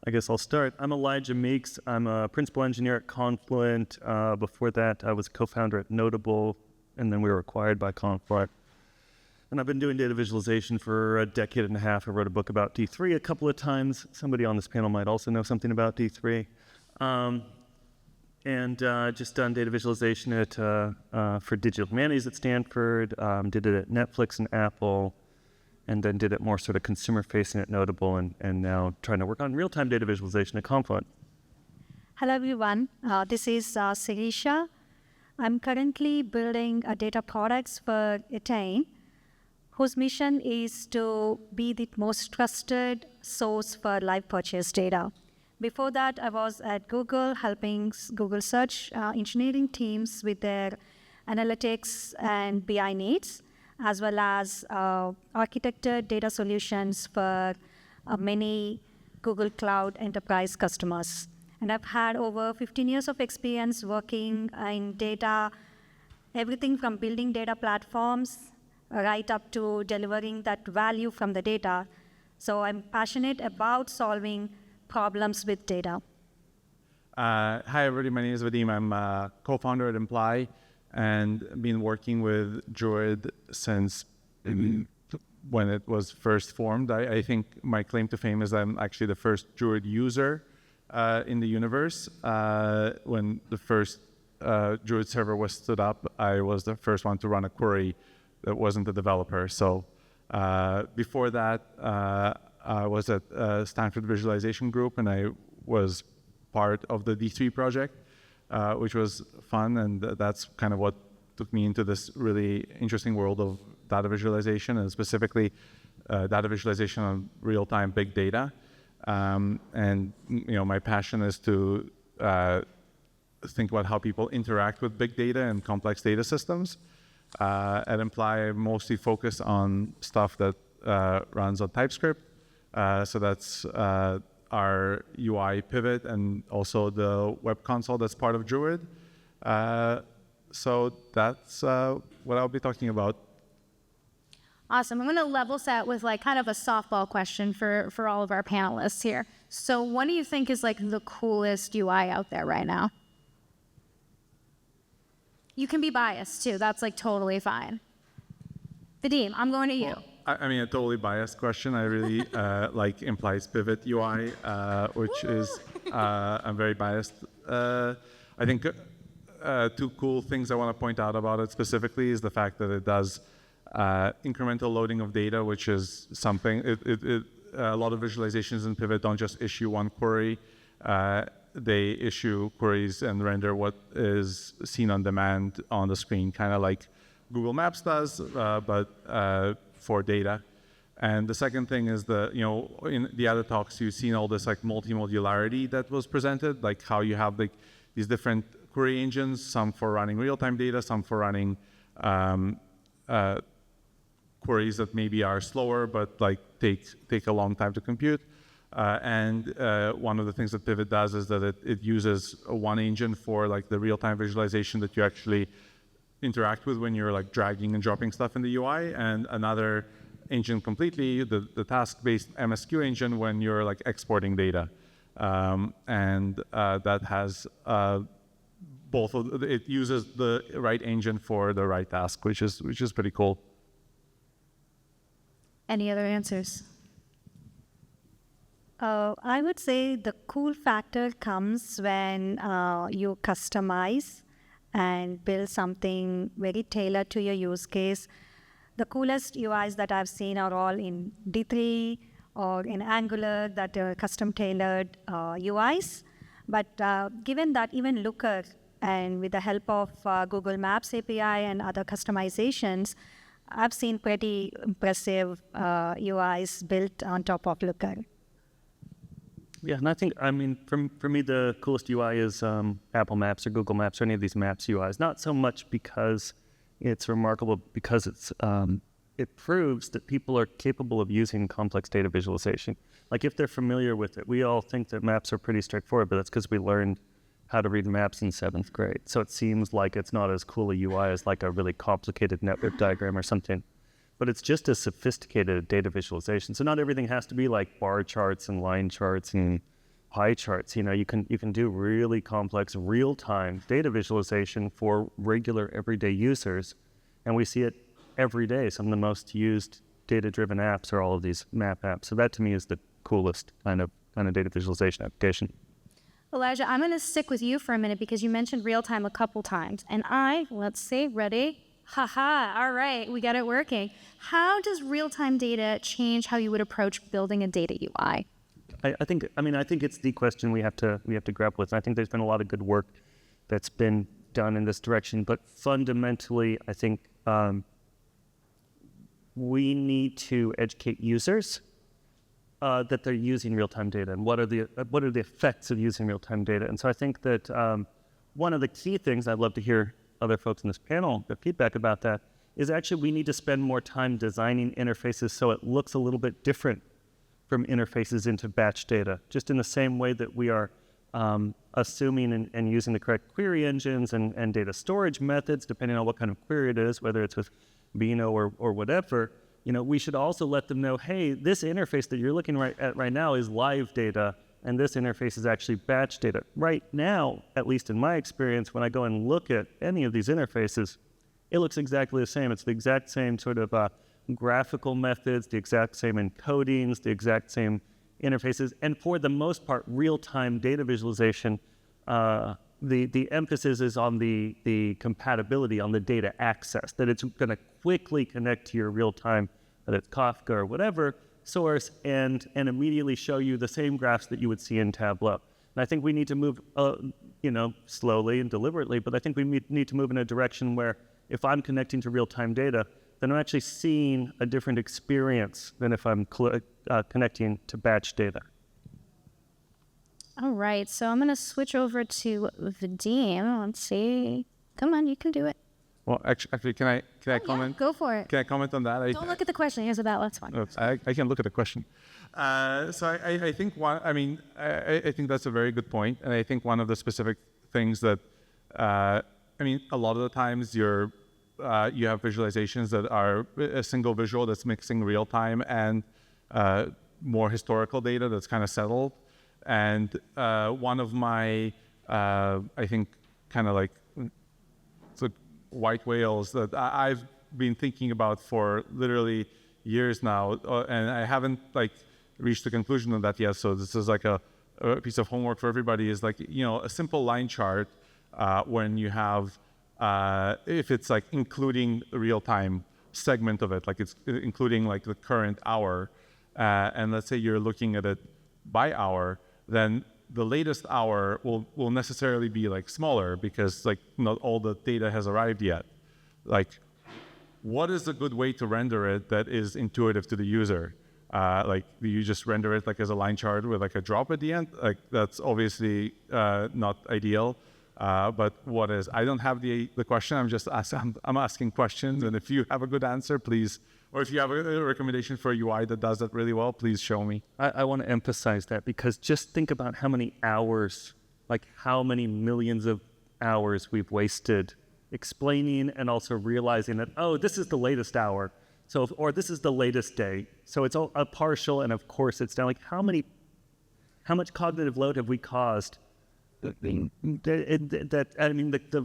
I guess I'll start. I'm Elijah Meeks. I'm a principal engineer at Confluent. Before that, I was co-founder at Notable, and then we were acquired by Confluent. And I've been doing data visualization for a decade and a half. I wrote a book about D3 a couple of times. Somebody on this panel might also know something about D3. Just done data visualization for digital humanities at Stanford, did it at Netflix and Apple, and then did it more sort of consumer-facing at Notable, and now trying to work on real-time data visualization at Confluent. Hello, everyone. This is Sirisha. I'm currently building a data products for Attain, whose mission is to be the most trusted source for live purchase data. Before that, I was at Google, helping Google search engineering teams with their analytics and BI needs, as well as architected data solutions for many Google Cloud enterprise customers. And I've had over 15 years of experience working in data, everything from building data platforms right up to delivering that value from the data. So I'm passionate about solving problems with data. Hi, everybody. My name is Vadim. I'm a co-founder at Imply and been working with Druid since when it was first formed. I think my claim to fame is I'm actually the first Druid user in the universe. When the first Druid server was stood up, I was the first one to run a query that wasn't a developer. So before that, I was at Stanford Visualization Group, and I was part of the D3 project, which was fun, and that's kind of what took me into this really interesting world of data visualization, and specifically data visualization on real-time big data. And my passion is to think about how people interact with big data and complex data systems. At Imply, I mostly focus on stuff that runs on TypeScript. So that's our UI pivot and also the web console that's part of Druid. So that's what I'll be talking about. Awesome. I'm going to level set with kind of a softball question for all of our panelists here. So what do you think is the coolest UI out there right now? You can be biased too. That's totally fine. Vadim, I'm going to you. I mean, a totally biased question. I really like Imply's Pivot UI, which is, I'm very biased. I think two cool things I want to point out about it specifically is the fact that it does incremental loading of data, which is something, a lot of visualizations in Pivot don't just issue one query. They issue queries and render what is seen on demand on the screen, kind of like Google Maps does, but for data. And the second thing is in the other talks, you've seen all this multi-modularity that was presented, like how you have these different query engines, some for running real-time data, some for running queries that maybe are slower, but take a long time to compute. And one of the things that Pivot does is that it uses one engine for the real-time visualization that you actually interact with when you're dragging and dropping stuff in the UI, and another engine completely, the task-based MSQ engine when you're exporting data. And that has both of it uses the right engine for the right task, which is pretty cool. Any other answers? I would say the cool factor comes when you customize and build something very tailored to your use case. The coolest UIs that I've seen are all in D3 or in Angular that are custom-tailored UIs. But given that even Looker, and with the help of Google Maps API and other customizations, I've seen pretty impressive UIs built on top of Looker. Yeah, and for me, the coolest UI is Apple Maps or Google Maps or any of these Maps UIs. Not so much because it's remarkable, because it proves that people are capable of using complex data visualization. If they're familiar with it, we all think that maps are pretty straightforward, but that's because we learned how to read maps in 7th grade. So it seems like it's not as cool a UI as a really complicated network diagram or something. But it's just a sophisticated data visualization. So not everything has to be bar charts and line charts and pie charts. You can do really complex real-time data visualization for regular everyday users, and we see it every day. Some of the most used data-driven apps are all of these map apps. So that to me is the coolest kind of data visualization application. Elijah, I'm going to stick with you for a minute because you mentioned real time a couple times. And let's see, ready? Haha, all right, we got it working. How does real time data change how you would approach building a data UI? I think it's the question we have to grapple with. And I think there's been a lot of good work that's been done in this direction. But fundamentally, I think we need to educate users that they're using real-time data and what are the effects of using real-time data. And so I think that one of the key things, I'd love to hear other folks in this panel, the feedback about that, is actually we need to spend more time designing interfaces so it looks a little bit different from interfaces into batch data, just in the same way that we are assuming and using the correct query engines and data storage methods, depending on what kind of query it is, whether it's with Beano or whatever. We should also let them know, hey, this interface that you're looking at right now is live data, and this interface is actually batch data. Right now, at least in my experience, when I go and look at any of these interfaces, it looks exactly the same. It's the exact same sort of graphical methods, the exact same encodings, the exact same interfaces, and for the most part, real-time data visualization, the emphasis is on the compatibility, on the data access, that it's going to quickly connect to your real-time, whether it's Kafka or whatever, source, and immediately show you the same graphs that you would see in Tableau. And I think we need to move, slowly and deliberately, but I think we need to move in a direction where if I'm connecting to real-time data, then I'm actually seeing a different experience than if I'm connecting to batch data. All right, so I'm going to switch over to Vadim. Let's see. Come on, you can do it. Well, actually, can I comment? Yeah, go for it. Can I comment on that? Don't look at the question. Here's about that's fine. I can look at the question. So I think I think that's a very good point, and I think one of the specific things that a lot of the times you have visualizations that are a single visual that's mixing real time and more historical data that's kind of settled. And one of my I think kind of like white whales that I've been thinking about for literally years now, and I haven't reached the conclusion of that yet. So this is like a piece of homework for everybody. Is a simple line chart when you have if it's including the real time segment of it, it's including the current hour, and let's say you're looking at it by hour, then the latest hour will necessarily be smaller because not all the data has arrived yet. What is a good way to render it that is intuitive to the user? Do you just render it as a line chart with a drop at the end? That's obviously not ideal. But what is? I don't have the question. I'm asking questions, and if you have a good answer, please. Or if you have a recommendation for a UI that does that really well, please show me. I want to emphasize that because just think about how many hours, how many millions of hours we've wasted explaining and also realizing that, oh, this is the latest hour, or this is the latest day. So it's a partial, and of course it's down. How much cognitive load have we caused? The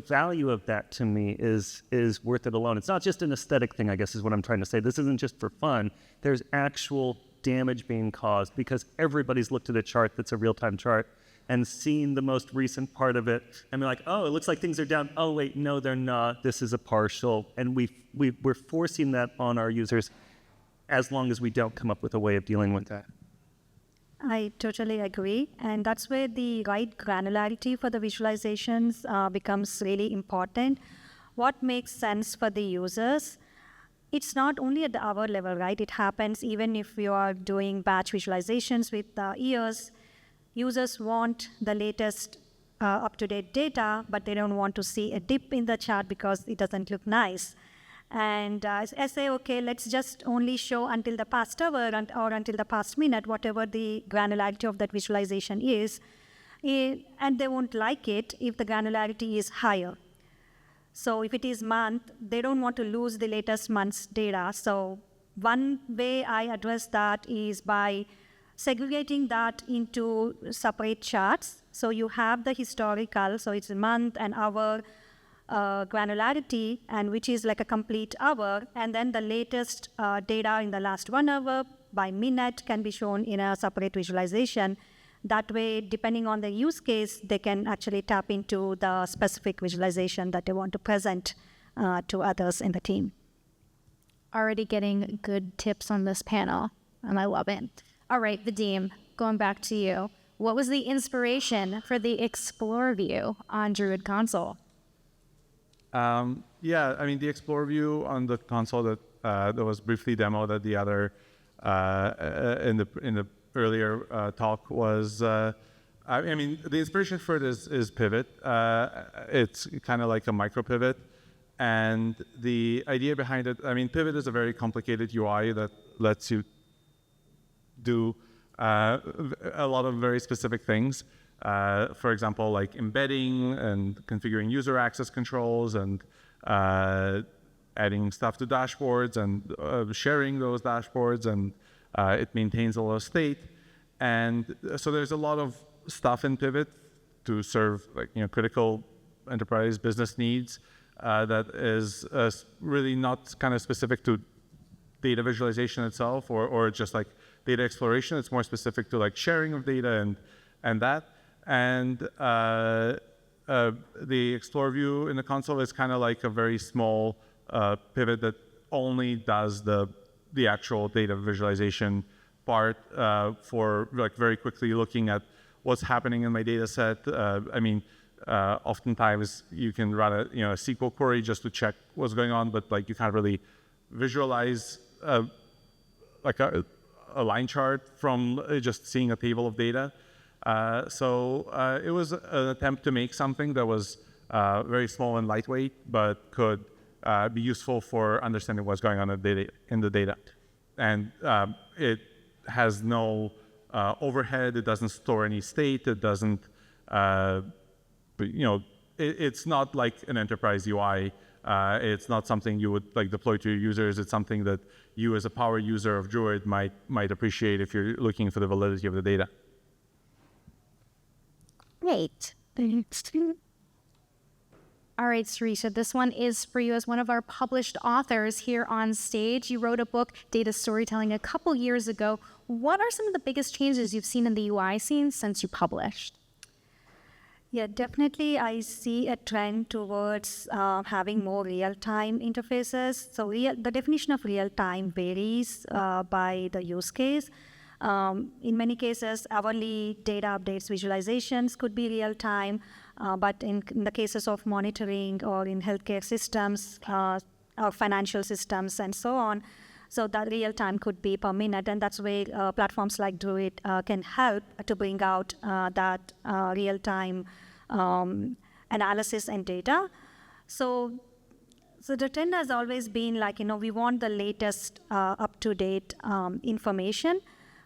value of that to me is worth it alone. It's not just an aesthetic thing, I guess is what I'm trying to say. This isn't just for fun. There's actual damage being caused because everybody's looked at a chart that's a real-time chart and seen the most recent part of it and be like, oh, it looks like things are down. Oh, wait, no, they're not. This is a partial. And we're forcing that on our users as long as we don't come up with a way of dealing with that. I totally agree. And that's where the right granularity for the visualizations becomes really important. What makes sense for the users? It's not only at the hour level, right? It happens even if you are doing batch visualizations with years. Users want the latest up-to-date data, but they don't want to see a dip in the chart because it doesn't look nice. And I say, okay, let's just only show until the past hour or until the past minute, whatever the granularity of that visualization is. And they won't like it if the granularity is higher. So if it is month, they don't want to lose the latest month's data. So one way I address that is by segregating that into separate charts. So you have the historical, so it's a month and hour granularity, and which is like a complete hour, and then the latest data in the last 1 hour by minute can be shown in a separate visualization. That way, depending on the use case, they can actually tap into the specific visualization that they want to present to others in the team. Already getting good tips on this panel, and I love it. All right, Vadim, going back to you. What was the inspiration for the Explore view on Druid console? Yeah, I mean, the Explore view on the console that was briefly demoed at the other in the earlier talk was. I mean, the inspiration for it is Pivot. It's kind of like a micro pivot, and the idea behind it. I mean, Pivot is a very complicated UI that lets you do a lot of very specific things. For example, like embedding and configuring user access controls and adding stuff to dashboards and sharing those dashboards, and it maintains a lot of state. And so there's a lot of stuff in Pivot to serve critical enterprise business needs that is really not kind of specific to data visualization itself or just like data exploration. It's more specific to like sharing of data and that. And the Explore view in the console is kind of like a very small pivot that only does the actual data visualization part for like very quickly looking at what's happening in my data set. I mean, oftentimes you can run a SQL query just to check what's going on, but like you can't really visualize like a line chart from just seeing a table of data. So it was an attempt to make something that was very small and lightweight, but could be useful for understanding what's going on in the data. And it has no overhead. It doesn't store any state. It doesn't, it's not like an enterprise UI. It's not something you would like deploy to your users. It's something that you as a power user of Druid might appreciate if you're looking for the validity of the data. Great. All right, Sirisha, this one is for you as one of our published authors here on stage. You wrote a book, Data Storytelling, a couple years ago. What are some of the biggest changes you've seen in the UI scene since you published? Yeah, definitely I see a trend towards having more real-time interfaces. So the definition of real-time varies by the use case. In many cases, hourly data updates, visualizations could be real-time, but in the cases of monitoring or in healthcare systems or financial systems and so on, so that real-time could be per minute, and that's where platforms like Druid can help to bring out that real-time analysis and data. So the trend has always been like, we want the latest up-to-date information.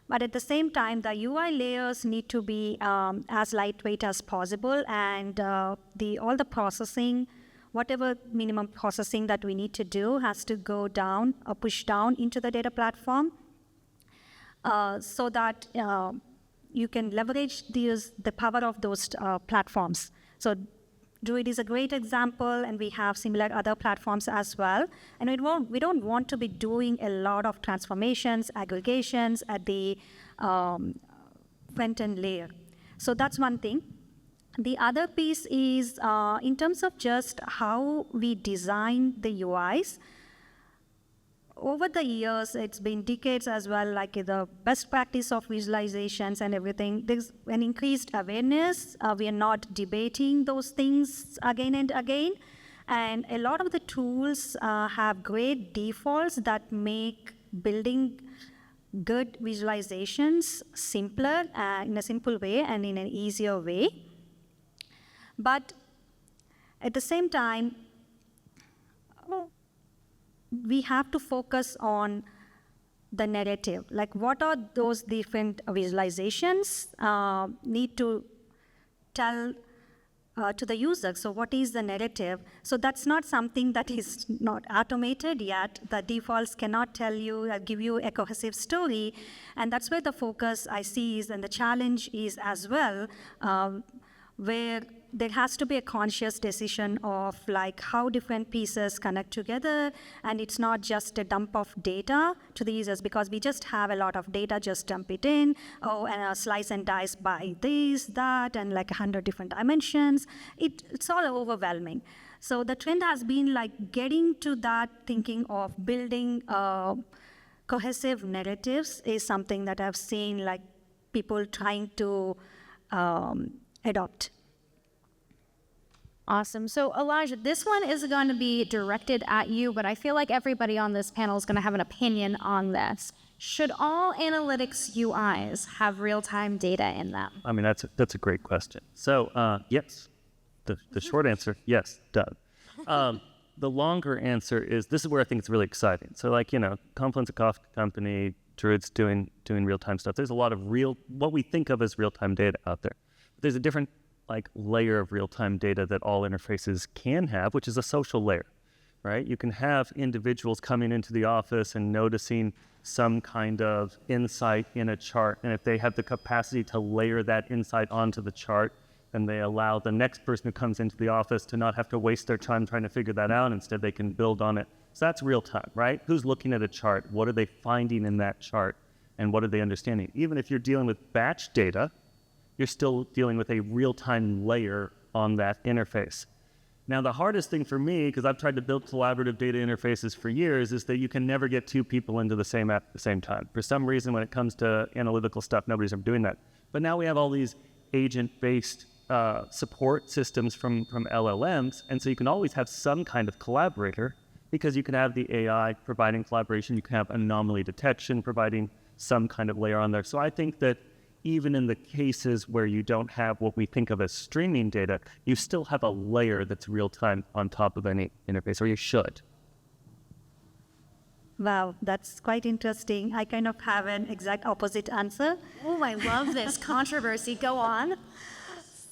But at the same time, the UI layers need to be as lightweight as possible, and all the processing, whatever minimum processing that we need to do, has to go down or push down into the data platform, so that you can leverage the power of those platforms. So Druid is a great example, and we have similar other platforms as well. And we don't want to be doing a lot of transformations, aggregations at the front-end layer. So that's one thing. The other piece is in terms of just how we design the UIs. Over the years, it's been decades as well, like the best practice of visualizations and everything. There's an increased awareness. We are not debating those things again and again. And a lot of the tools have great defaults that make building good visualizations simpler in a simple way and in an easier way. But at the same time, we have to focus on the narrative. Like, what are those different visualizations need to tell to the user. So what is the narrative? So that's not something that is not automated yet. The defaults cannot tell you, give you a cohesive story. And that's where the focus I see is, and the challenge is as well, where there has to be a conscious decision of like how different pieces connect together, and it's not just a dump of data to the users, because we just have a lot of data, just dump it in, and slice and dice by this, that, and like 100 different dimensions. It's all overwhelming. So the trend has been like getting to that thinking of building cohesive narratives is something that I've seen like people trying to adopt. Awesome. So Elijah, this one is going to be directed at you, but I feel like everybody on this panel is going to have an opinion on this. Should all analytics UIs have real-time data in them? I mean, that's a great question. So yes, the short answer, yes, Doug. The longer answer is, this is where I think it's really exciting. So like, Confluence, a Kafka company, Druid's doing real-time stuff. There's a lot of what we think of as real-time data out there. But there's a different layer of real-time data that all interfaces can have, which is a social layer, right? You can have individuals coming into the office and noticing some kind of insight in a chart, and if they have the capacity to layer that insight onto the chart, then they allow the next person who comes into the office to not have to waste their time trying to figure that out. Instead, they can build on it. So that's real-time, right? Who's looking at a chart? What are they finding in that chart? And what are they understanding? Even if you're dealing with batch data, you're still dealing with a real-time layer on that interface. Now, the hardest thing for me, because I've tried to build collaborative data interfaces for years, is that you can never get two people into the same app at the same time. For some reason, when it comes to analytical stuff, nobody's ever doing that. But now we have all these agent-based support systems from LLMs, and so you can always have some kind of collaborator, because you can have the AI providing collaboration, you can have anomaly detection providing some kind of layer on there. So I think that even in the cases where you don't have what we think of as streaming data, you still have a layer that's real-time on top of any interface, or you should. Wow, that's quite interesting. I kind of have an exact opposite answer. Oh, I love this controversy. Go on.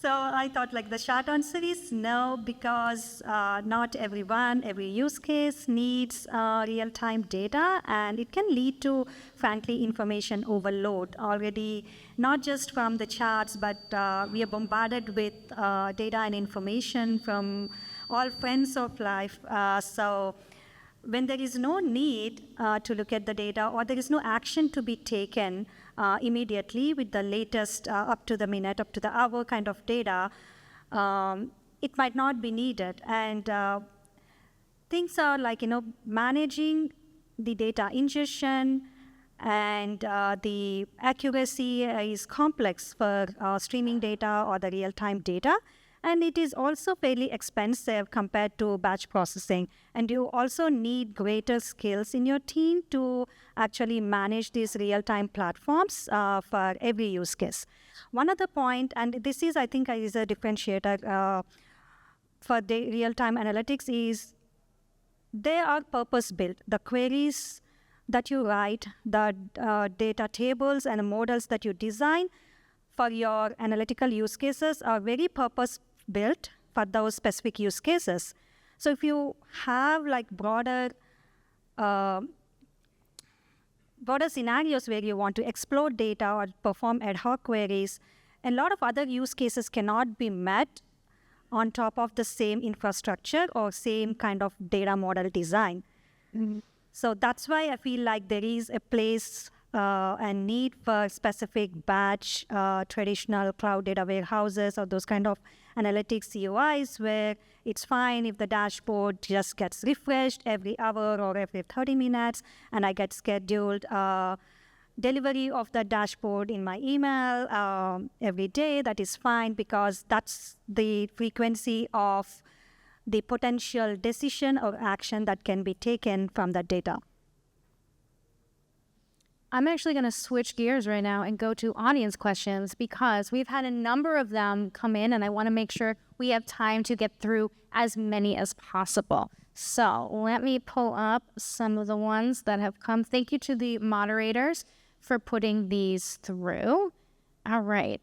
So I thought like the short answer is no, because not every use case needs real-time data, and it can lead to, frankly, information overload already, not just from the charts, but we are bombarded with data and information from all friends of life. So when there is no need to look at the data, or there is no action to be taken immediately with the latest up to the minute, up to the hour kind of data, it might not be needed. And things are like, managing the data ingestion and the accuracy is complex for streaming data or the real-time data. And it is also fairly expensive compared to batch processing. And you also need greater skills in your team to actually manage these real-time platforms for every use case. One other point, and this is, I think, is a differentiator for the real-time analytics, is they are purpose-built. The queries that you write, the data tables and the models that you design for your analytical use cases are very purpose-built for those specific use cases. So if you have like broader scenarios where you want to explore data or perform ad hoc queries, a lot of other use cases cannot be met on top of the same infrastructure or same kind of data model design. Mm-hmm. So that's why I feel like there is a place and need for specific batch traditional cloud data warehouses or those kind of analytics UIs where it's fine if the dashboard just gets refreshed every hour or every 30 minutes and I get scheduled delivery of the dashboard in my email every day. That is fine, because that's the frequency of the potential decision or action that can be taken from that data. I'm actually going to switch gears right now and go to audience questions, because we've had a number of them come in and I want to make sure we have time to get through as many as possible. So let me pull up some of the ones that have come. Thank you to the moderators for putting these through. All right.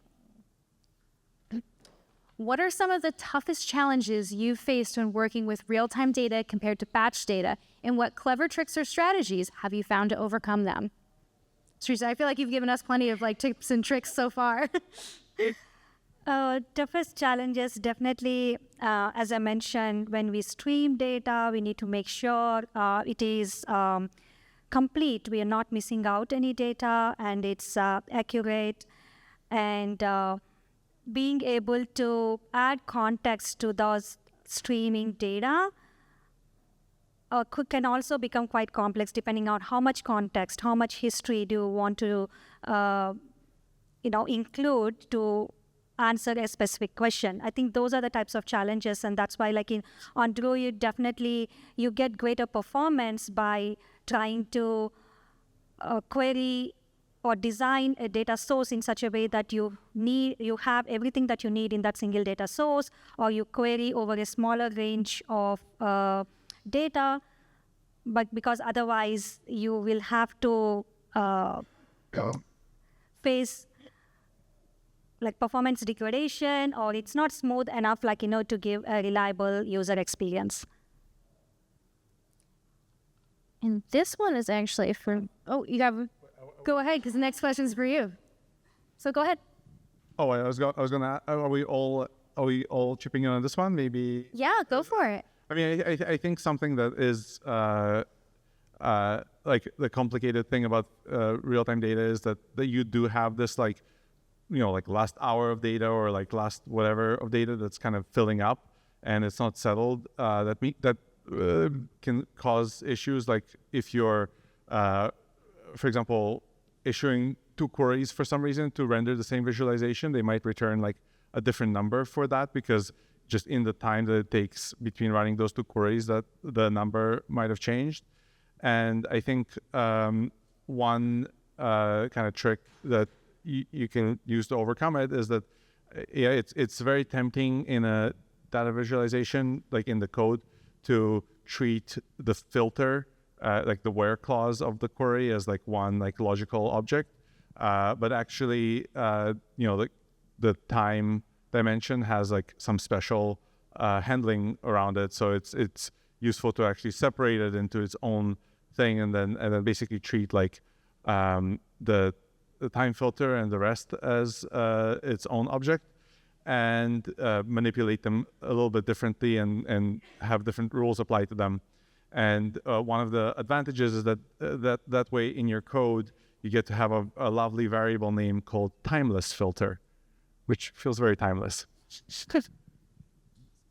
What are some of the toughest challenges you've faced when working with real-time data compared to batch data? And what clever tricks or strategies have you found to overcome them? Teresa, I feel like you've given us plenty of tips and tricks so far. Toughest challenges definitely, as I mentioned, when we stream data, we need to make sure it is complete. We are not missing out any data, and it's accurate. And being able to add context to those streaming data can also become quite complex depending on how much context, how much history do you want to include to answer a specific question. I think those are the types of challenges, and that's why on Druid, definitely you get greater performance by trying to query or design a data source in such a way that you have everything that you need in that single data source, or you query over a smaller range of data, but because otherwise you will have to face performance degradation, or it's not smooth enough to give a reliable user experience. And this one is actually go ahead, because the next question is for you. So go ahead. Oh, I was gonna. Are we all chipping in on this one? Maybe. Yeah, go for it. I mean, I think something that is the complicated thing about real-time data is that you do have this last hour of data or last whatever of data that's kind of filling up and it's not settled. That can cause issues, like if you're, for example, issuing 2 queries for some reason to render the same visualization, they might return a different number for that, because just in the time that it takes between running those 2 queries, that the number might have changed. And I think one kind of trick that you can use to overcome it is that it's very tempting in a data visualization, in the code, to treat the filter, the where clause of the query, as one logical object, but actually the time dimension has some special handling around it, so it's useful to actually separate it into its own thing, and then basically treat the time filter and the rest as its own object, and manipulate them a little bit differently and have different rules applied to them. And one of the advantages is that way in your code you get to have a lovely variable name called timeless filter, which feels very timeless.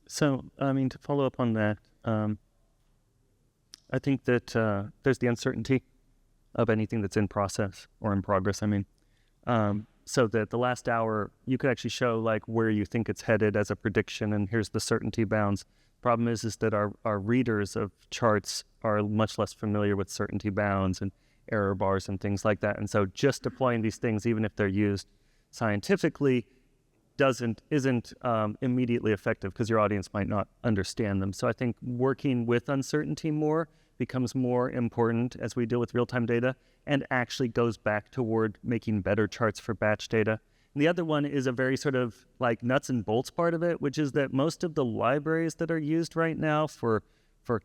So, I mean, to follow up on that, I think that there's the uncertainty of anything that's in process or in progress. I mean, so that the last hour, you could actually show where you think it's headed as a prediction, and here's the certainty bounds. Problem is that our readers of charts are much less familiar with certainty bounds and error bars and things like that. And so just deploying these things, even if they're used scientifically, isn't immediately effective, because your audience might not understand them. So I think working with uncertainty more becomes more important as we deal with real-time data, and actually goes back toward making better charts for batch data. And the other one is a very sort of nuts and bolts part of it, which is that most of the libraries that are used right now for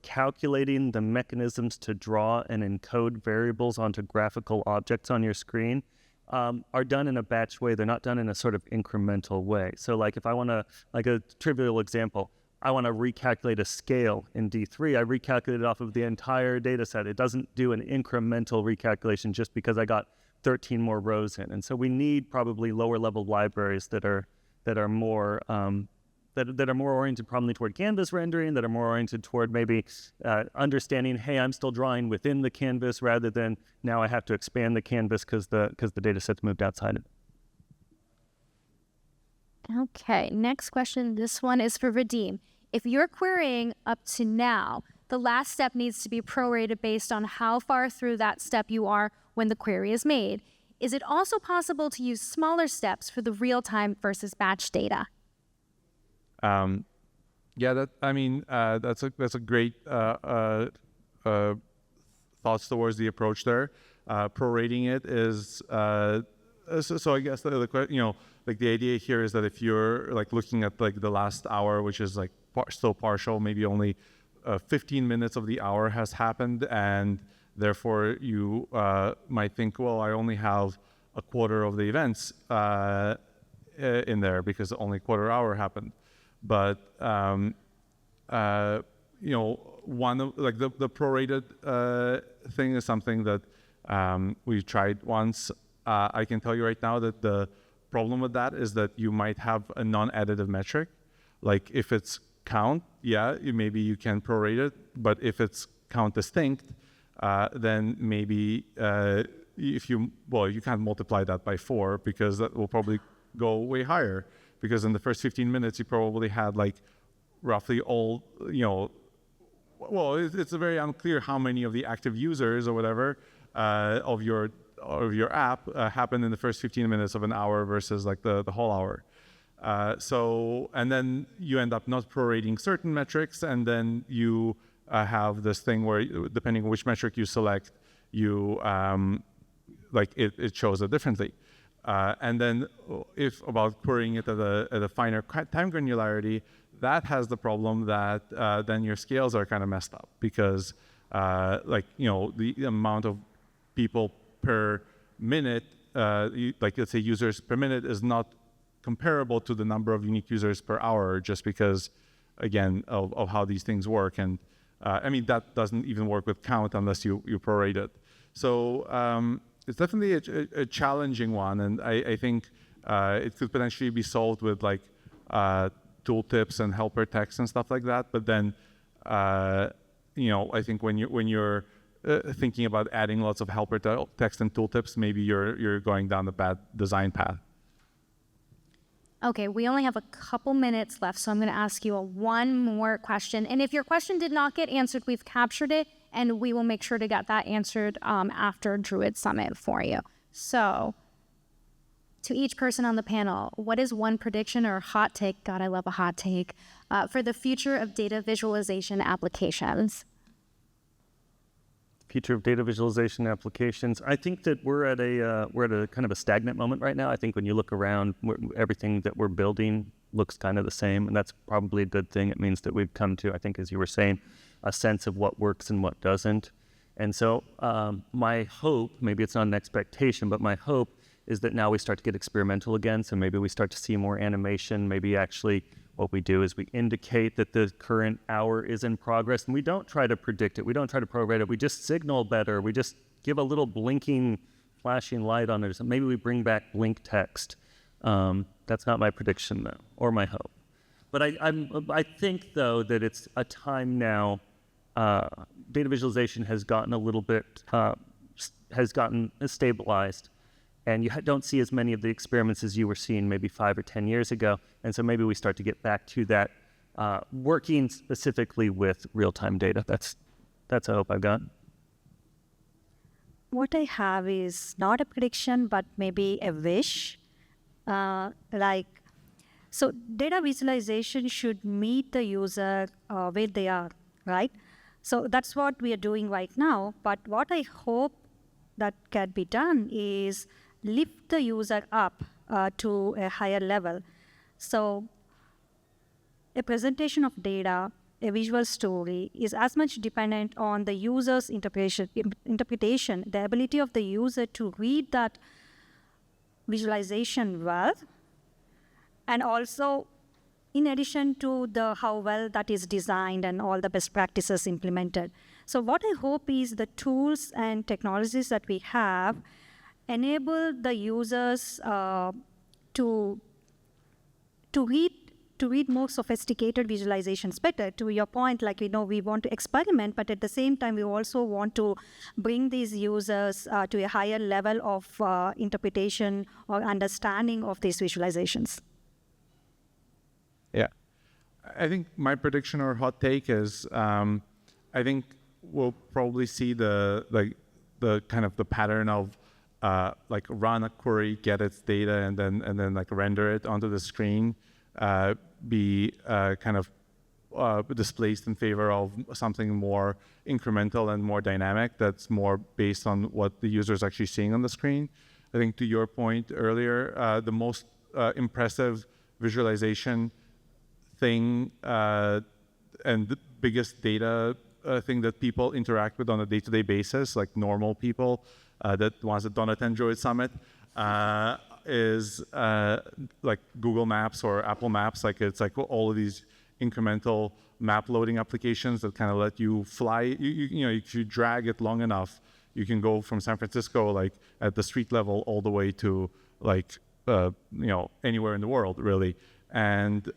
calculating the mechanisms to draw and encode variables onto graphical objects on your screen are done in a batch way. They're not done in a sort of incremental way. So if I want to, a trivial example, I want to recalculate a scale in D3, I recalculate it off of the entire data set. It doesn't do an incremental recalculation just because I got 13 more rows in. And so we need probably lower level libraries that are more that are more oriented probably toward canvas rendering, that are more oriented toward maybe understanding, hey, I'm still drawing within the canvas, rather than now I have to expand the canvas because the data set's moved outside it. Okay, next question. This one is for Vadim. If you're querying up to now, the last step needs to be prorated based on how far through that step you are when the query is made. Is it also possible to use smaller steps for the real-time versus batch data? That's a great thoughts towards the approach there. Prorating it is So I guess like the idea here is that if you're like looking at like the last hour, which is like still partial, maybe only 15 minutes of the hour has happened, and therefore you might think, well, I only have a quarter of the events in there because only a quarter hour happened. But one of like the prorated thing is something that we tried once. I can tell you right now that the problem with that is that you might have a non-additive metric. Like if it's count, maybe you can prorate it, but if it's count distinct, then maybe you can't multiply that by 4 because that will probably go way higher, because in the first 15 minutes you probably had like roughly all, it's very unclear how many of the active users or whatever of your app happened in the first 15 minutes of an hour versus like the whole hour. And then you end up not prorating certain metrics, and then you have this thing where depending on which metric you select, you it shows it differently. And then if about querying it at a finer time granularity, that has the problem that then your scales are kind of messed up, because the amount of people per minute, let's say users per minute, is not comparable to the number of unique users per hour, just because, again, of how these things work. And that doesn't even work with count unless you prorate it. So it's definitely a challenging one, and I think it could potentially be solved with like tooltips and helper text and stuff like that. But then, I think when you're thinking about adding lots of helper text and tooltips, maybe you're going down the bad design path. Okay, we only have a couple minutes left, so I'm going to ask you one more question. And if your question did not get answered, we've captured it, and we will make sure to get that answered after Druid Summit for you. So, to each person on the panel, what is one prediction or hot take, God, I love a hot take, for the future of data visualization applications? Future of data visualization applications. I think that we're at a kind of a stagnant moment right now. I think when you look around, everything that we're building looks kind of the same, and that's probably a good thing. It means that we've come to, I think, as you were saying, a sense of what works and what doesn't. And so my hope, maybe it's not an expectation, but my hope is that now we start to get experimental again. So maybe we start to see more animation. Maybe actually what we do is we indicate that the current hour is in progress, and we don't try to predict it. We don't try to program it. We just signal better. We just give a little blinking, flashing light on it. So maybe we bring back blink text. That's not my prediction, though, or my hope. But I think, though, that it's a time now. Data visualization has gotten a little bit, has stabilized. And you don't see as many of the experiments as you were seeing maybe 5 or 10 years ago. And so maybe we start to get back to that, working specifically with real-time data. That's a hope I've got. What I have is not a prediction, but maybe a wish. So data visualization should meet the user where they are, right? So that's what we are doing right now. But what I hope that can be done is lift the user up to a higher level. So a presentation of data, a visual story, is as much dependent on the user's interpretation, the ability of the user to read that visualization well, and also in addition to how well that is designed and all the best practices implemented. So what I hope is the tools and technologies that we have enable the users to read more sophisticated visualizations better. To your point, we want to experiment, but at the same time, we also want to bring these users to a higher level of interpretation or understanding of these visualizations. Yeah, I think my prediction or hot take is I think we'll probably see the kind of the pattern of run a query, get its data, and then render it onto the screen, be kind of displaced in favor of something more incremental and more dynamic that's more based on what the user is actually seeing on the screen. I think to your point earlier, the most impressive visualization thing and the biggest data thing that people interact with on a day-to-day basis, like normal people, that ones that don't attend Droid Summit, is like Google Maps or Apple Maps. Like it's like all of these incremental map loading applications that kind of let you fly. You know, if you drag it long enough, you can go from San Francisco, like at the street level, all the way to like you know, anywhere in the world, really. And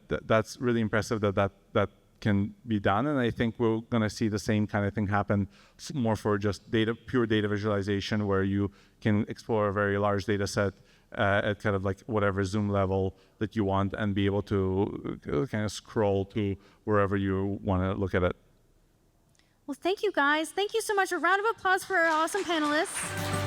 that's really impressive that can be done. And I think we're going to see the same kind of thing happen more for just pure data visualization, where you can explore a very large data set at kind of like whatever zoom level that you want and be able to kind of scroll to wherever you want to look at it. Well, thank you guys. Thank you so much. A round of applause for our awesome panelists.